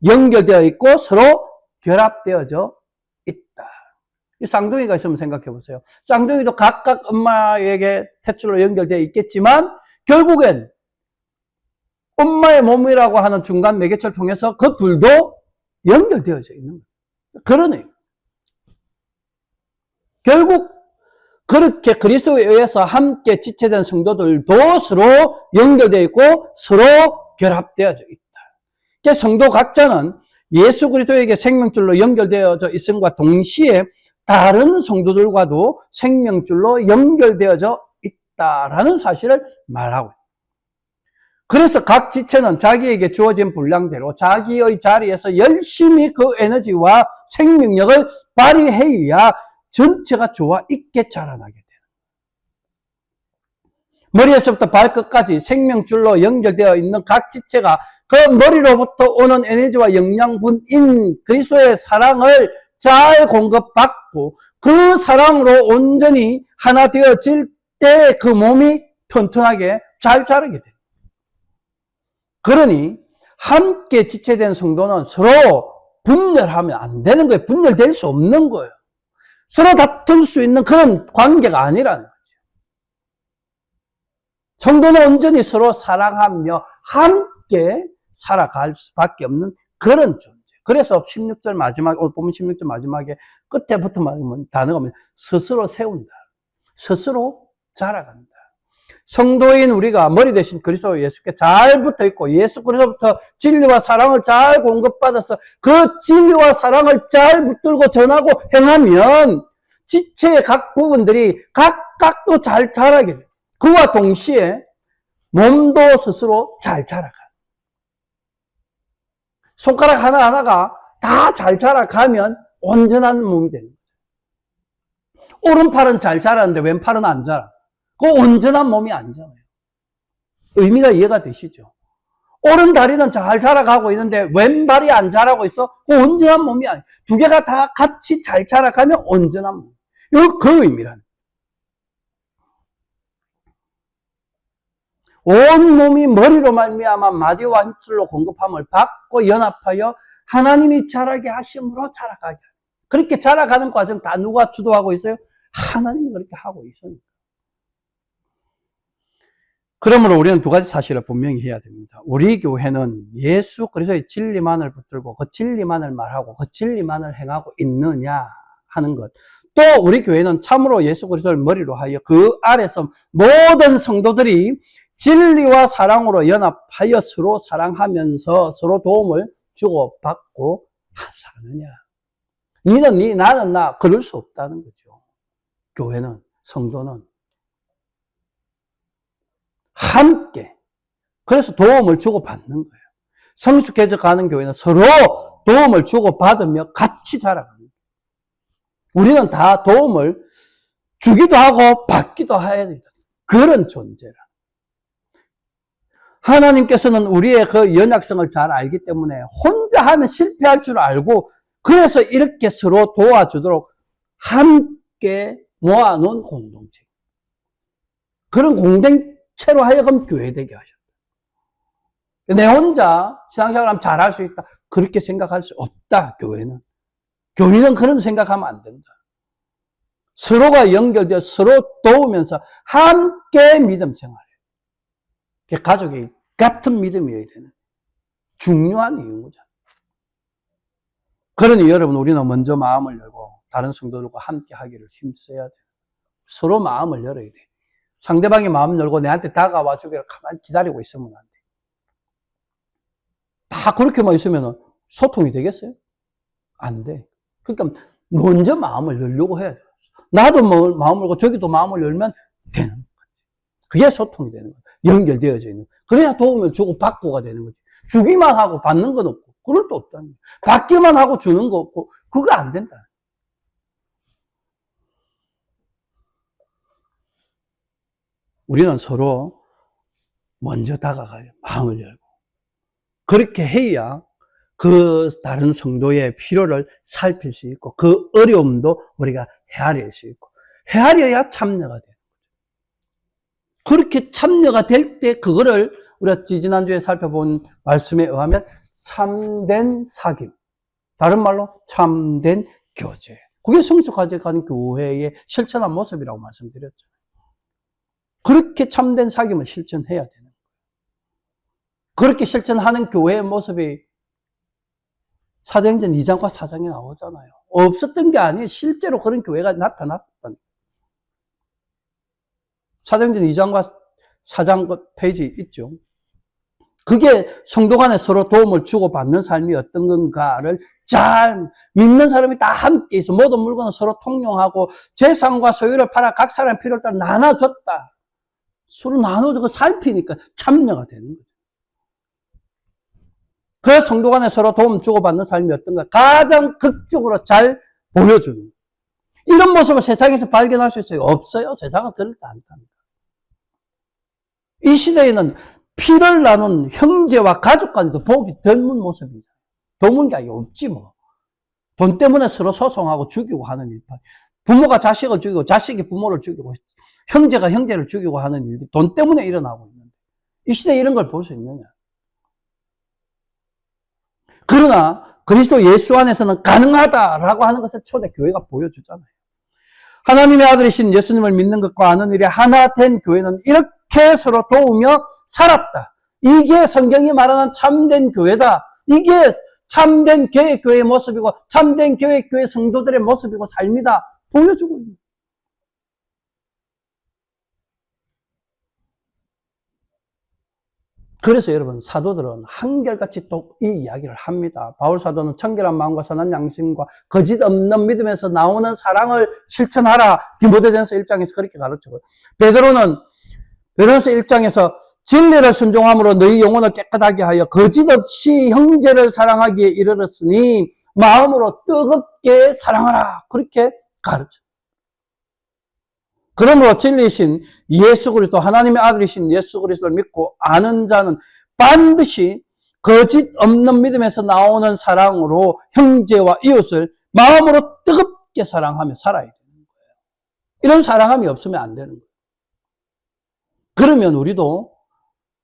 연결되어 있고 서로 결합되어져 있다. 이 쌍둥이가 있으면 생각해 보세요. 쌍둥이도 각각 엄마에게 탯줄로 연결되어 있겠지만 결국엔 엄마의 몸이라고 하는 중간 매개체를 통해서 그 둘도 연결되어져 있는 거예요. 그러네요. 결국 그렇게 그리스도에 의해서 함께 지체된 성도들도 서로 연결되어 있고 서로 결합되어져 있다. 그래서 성도 각자는 예수 그리스도에게 생명줄로 연결되어져 있음과 동시에 다른 성도들과도 생명줄로 연결되어져 있다라는 사실을 말하고 있다. 그래서 각 지체는 자기에게 주어진 분량대로 자기의 자리에서 열심히 그 에너지와 생명력을 발휘해야 전체가 좋아 있게 자라나게 돼요. 머리에서부터 발끝까지 생명줄로 연결되어 있는 각 지체가 그 머리로부터 오는 에너지와 영양분인 그리스도의 사랑을 잘 공급받고 그 사랑으로 온전히 하나 되어질 때 그 몸이 튼튼하게 잘 자라게 돼요. 그러니 함께 지체된 성도는 서로 분열하면 안 되는 거예요. 분열될 수 없는 거예요. 서로 다툴 수 있는 그런 관계가 아니라는 거죠. 성도는 온전히 서로 사랑하며 함께 살아갈 수밖에 없는 그런 존재. 그래서 16절 마지막, 오늘 보면 16절 마지막에 끝에부터 말하면 단어가 뭐냐? 스스로 세운다. 스스로 자라간다. 성도인 우리가 머리 대신 그리스도 예수께 잘 붙어 있고 예수 그리스도부터 진리와 사랑을 잘 공급받아서 그 진리와 사랑을 잘 붙들고 전하고 행하면 지체의 각 부분들이 각각도 잘 자라게 돼요. 그와 동시에 몸도 스스로 잘 자라가. 손가락 하나하나가 다 잘 자라가면 온전한 몸이 되는 거죠. 오른팔은 잘 자라는데 왼팔은 안 자라. 그 온전한 몸이 아니잖아요. 의미가 이해가 되시죠? 오른 다리는 잘 자라가고 있는데 왼발이 안 자라고 있어? 그 온전한 몸이 아니에요. 두 개가 다 같이 잘 자라가면 온전한 몸. 그 의미라는. 온 몸이 머리로 말미암아 마디와 힘줄로 공급함을 받고 연합하여 하나님이 자라게 하심으로 자라가게. 그렇게 자라가는 과정 다 누가 주도하고 있어요? 하나님이 그렇게 하고 있어요. 그러므로 우리는 두 가지 사실을 분명히 해야 됩니다. 우리 교회는 예수 그리스도의 진리만을 붙들고 그 진리만을 말하고 그 진리만을 행하고 있느냐 하는 것. 또 우리 교회는 참으로 예수 그리스도를 머리로 하여 그 아래서 모든 성도들이 진리와 사랑으로 연합하여 서로 사랑하면서 서로 도움을 주고받고 사느냐. 니는 니, 나는 나. 그럴 수 없다는 거죠. 교회는, 성도는 함께. 그래서 도움을 주고받는 거예요. 성숙해져 가는 교회는 서로 도움을 주고받으며 같이 자라가는 거예요. 우리는 다 도움을 주기도 하고 받기도 해야 된다. 그런 존재라. 하나님께서는 우리의 그 연약성을 잘 알기 때문에 혼자 하면 실패할 줄 알고 그래서 이렇게 서로 도와주도록 함께 모아놓은 공동체. 그런 공동체로 하여금 교회되게 하셨다. 내 혼자 신앙생활하면 잘할 수 있다. 그렇게 생각할 수 없다, 교회는. 교회는 그런 생각하면 안 된다. 서로가 연결되어 서로 도우면서 함께 믿음 생활해요. 가족이 같은 믿음이어야 되는 중요한 이유인 거죠. 그러니 여러분, 우리는 먼저 마음을 열고 다른 성도들과 함께 하기를 힘써야 돼요. 서로 마음을 열어야 돼. 상대방이 마음 열고 내한테 다가와 주기를 가만히 기다리고 있으면 안 돼. 다 그렇게만 있으면 소통이 되겠어요? 안 돼. 그러니까 먼저 마음을 열려고 해야 돼. 나도 마음을 열고 저기도 마음을 열면 되는 거지. 그게 소통이 되는 거야. 연결되어져 있는 거야. 그래야 도움을 주고 받고가 되는 거지. 주기만 하고 받는 건 없고 그럴 또 없다는 거야. 받기만 하고 주는 거 없고 그거 안 된다. 우리는 서로 먼저 다가가요. 마음을 열고. 그렇게 해야 그 다른 성도의 필요를 살필 수 있고 그 어려움도 우리가 헤아릴 수 있고 헤아려야 참여가 돼요. 그렇게 참여가 될 때 그거를 우리가 지난주에 살펴본 말씀에 의하면 참된 사귐, 다른 말로 참된 교제. 그게 성숙해가는 교회의 실천한 모습이라고 말씀드렸죠. 그렇게 참된 사귐을 실천해야 되는 거예요. 그렇게 실천하는 교회의 모습이 사도행전 2장과 4장에 나오잖아요. 없었던 게 아니에요. 실제로 그런 교회가 나타났던. 사도행전 2장과 4장 페이지 있죠. 그게 성도 간에 서로 도움을 주고받는 삶이 어떤 건가를 잘 믿는 사람이 다 함께 있어. 모든 물건을 서로 통용하고 재산과 소유를 팔아 각 사람의 필요를 따라 나눠줬다. 서로 나눠주고 살피니까 참여가 되는 거죠. 그 성도 간에 서로 도움 주고받는 삶이 어떤가 가장 극적으로 잘 보여주는 거예요. 이런 모습을 세상에서 발견할 수 있어요? 없어요. 세상은 그렇지 않답니다. 이 시대에는 피를 나눈 형제와 가족까지도 보기 드문 모습이죠. 드문 게 아니고 없지 뭐. 돈 때문에 서로 소송하고 죽이고 하는 일. 부모가 자식을 죽이고 자식이 부모를 죽이고 형제가 형제를 죽이고 하는 일이 돈 때문에 일어나고 있는데 이 시대에 이런 걸 볼 수 있느냐. 그러나 그리스도 예수 안에서는 가능하다라고 하는 것을 초대교회가 보여주잖아요. 하나님의 아들이신 예수님을 믿는 것과 아는 일에 하나 된 교회는 이렇게 서로 도우며 살았다. 이게 성경이 말하는 참된 교회다. 이게 참된 교회의 모습이고 참된 교회 성도들의 모습이고 삶이다. 보여주고 있는. 그래서 여러분 사도들은 한결같이 또 이 이야기를 합니다. 바울 사도는 청결한 마음과 선한 양심과 거짓 없는 믿음에서 나오는 사랑을 실천하라. 디모데전서 1장에서 그렇게 가르치고 베드로는 베드로서 1장에서 진리를 순종함으로 너희 영혼을 깨끗하게 하여 거짓 없이 형제를 사랑하기에 이르렀으니 마음으로 뜨겁게 사랑하라. 그렇게 가르쳐. 그러므로 진리이신 예수 그리스도 하나님의 아들이신 예수 그리스도를 믿고 아는 자는 반드시 거짓 없는 믿음에서 나오는 사랑으로 형제와 이웃을 마음으로 뜨겁게 사랑하며 살아야 되는 거예요. 이런 사랑함이 없으면 안 되는 거예요. 그러면 우리도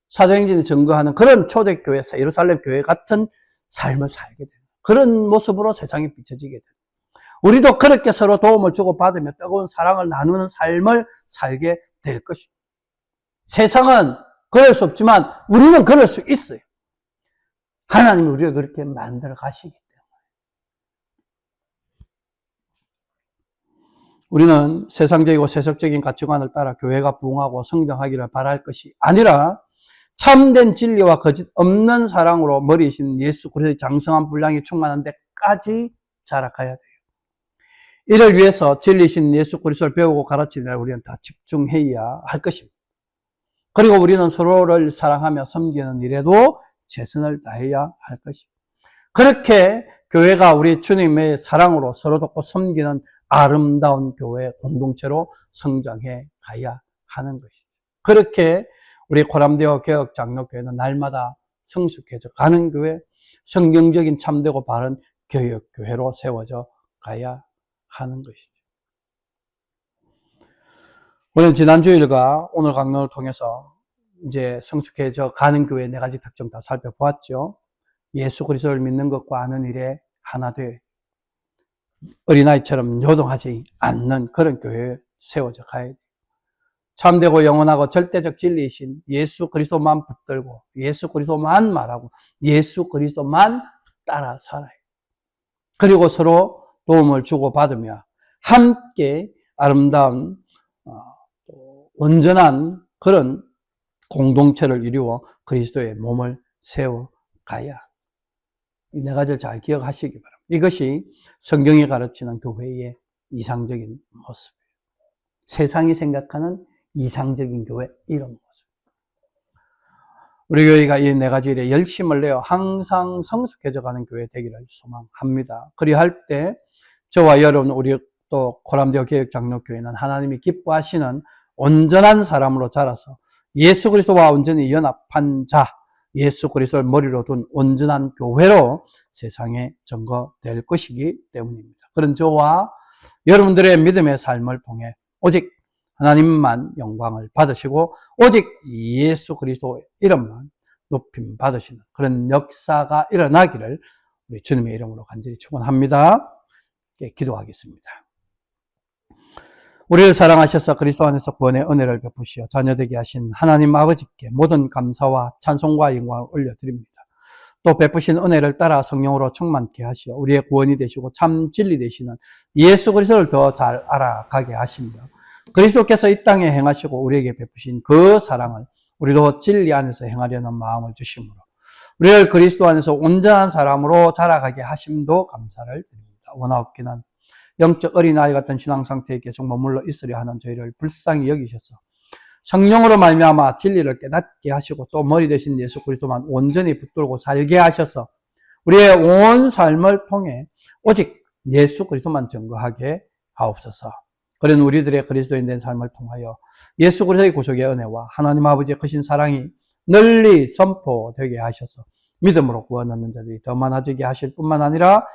사도행전이 증거하는 그런 초대교회, 예루살렘 교회 같은 삶을 살게 돼요. 그런 모습으로 세상에 비춰지게 돼요. 우리도 그렇게 서로 도움을 주고받으며 뜨거운 사랑을 나누는 삶을 살게 될 것입니다. 세상은 그럴 수 없지만 우리는 그럴 수 있어요. 하나님이 우리를 그렇게 만들어 가시기 때문에. 우리는 세상적이고 세속적인 가치관을 따라 교회가 부흥하고 성장하기를 바랄 것이 아니라 참된 진리와 거짓 없는 사랑으로 머리이신 예수 그리스도의 장성한 분량이 충만한 데까지 자라가야 돼요. 이를 위해서 진리신 예수 그리스도를 배우고 가르치느라 우리는 다 집중해야 할 것입니다. 그리고 우리는 서로를 사랑하며 섬기는 일에도 최선을 다해야 할 것입니다. 그렇게 교회가 우리 주님의 사랑으로 서로 돕고 섬기는 아름다운 교회 공동체로 성장해 가야 하는 것이죠. 그렇게 우리 고람대교 개혁 장로교회는 날마다 성숙해져 가는 교회, 성경적인 참되고 바른 교회로 세워져 가야 하는 것이죠. 우리는 지난 주일과 오늘 강론을 통해서 이제 성숙해져 가는 교회의 4가지 특징 다 살펴보았죠. 예수 그리스도를 믿는 것과 아는 일에 하나 돼 어린아이처럼 요동하지 않는 그런 교회에 세워져 가야 돼요. 참되고 영원하고 절대적 진리이신 예수 그리스도만 붙들고 예수 그리스도만 말하고 예수 그리스도만 따라 살아요. 그리고 서로 도움을 주고받으며 함께 아름다운 온전한 그런 공동체를 이루어 그리스도의 몸을 세워가야 이 4가지를 잘 기억하시기 바랍니다. 이것이 성경이 가르치는 교회의 이상적인 모습이에요. 세상이 생각하는 이상적인 교회, 이런 모습. 우리 교회가 이 네 가지 일에 열심을 내어 항상 성숙해져가는 교회 되기를 소망합니다. 그리할 때 저와 여러분, 우리 또 코람데오 개혁장로교회는 하나님이 기뻐하시는 온전한 사람으로 자라서 예수 그리스도와 온전히 연합한 자, 예수 그리스도를 머리로 둔 온전한 교회로 세상에 전거될 것이기 때문입니다. 그런 저와 여러분들의 믿음의 삶을 통해 오직 하나님만 영광을 받으시고 오직 예수 그리스도 이름만 높임 받으시는 그런 역사가 일어나기를 우리 주님의 이름으로 간절히 축원합니다. 기도하겠습니다. 우리를 사랑하셔서 그리스도 안에서 구원의 은혜를 베푸시어 자녀되게 하신 하나님 아버지께 모든 감사와 찬송과 영광을 올려드립니다. 또 베푸신 은혜를 따라 성령으로 충만케 하시어 우리의 구원이 되시고 참 진리 되시는 예수 그리스도를 더 잘 알아가게 하시며 그리스도께서 이 땅에 행하시고 우리에게 베푸신 그 사랑을 우리도 진리 안에서 행하려는 마음을 주심으로 우리를 그리스도 안에서 온전한 사람으로 자라가게 하심도 감사를 드립니다. 원하옵기는 영적 어린아이 같은 신앙 상태에 계속 머물러 있으려 하는 저희를 불쌍히 여기셔서 성령으로 말미암아 진리를 깨닫게 하시고 또 머리 되신 예수 그리스도만 온전히 붙들고 살게 하셔서 우리의 온 삶을 통해 오직 예수 그리스도만 증거하게 하옵소서. 그런 우리들의 그리스도인 된 삶을 통하여 예수 그리스도의 구속의 은혜와 하나님 아버지의 크신 사랑이 널리 선포되게 하셔서 믿음으로 구원 얻는 자들이 더 많아지게 하실 뿐만 아니라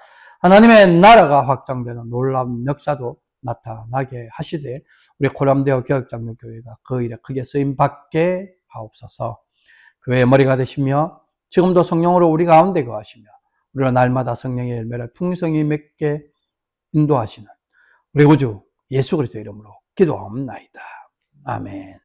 하나님의 나라가 확장되는 놀라운 역사도 나타나게 하시되 우리 코람데오 개혁장로교회가 그 일에 크게 쓰임받게 하옵소서. 교회의 머리가 되시며 지금도 성령으로 우리 가운데 거하시며 우리가 날마다 성령의 열매를 풍성히 맺게 인도하시는 우리 구주 예수 그리스도 이름으로 기도하옵나이다. 아멘.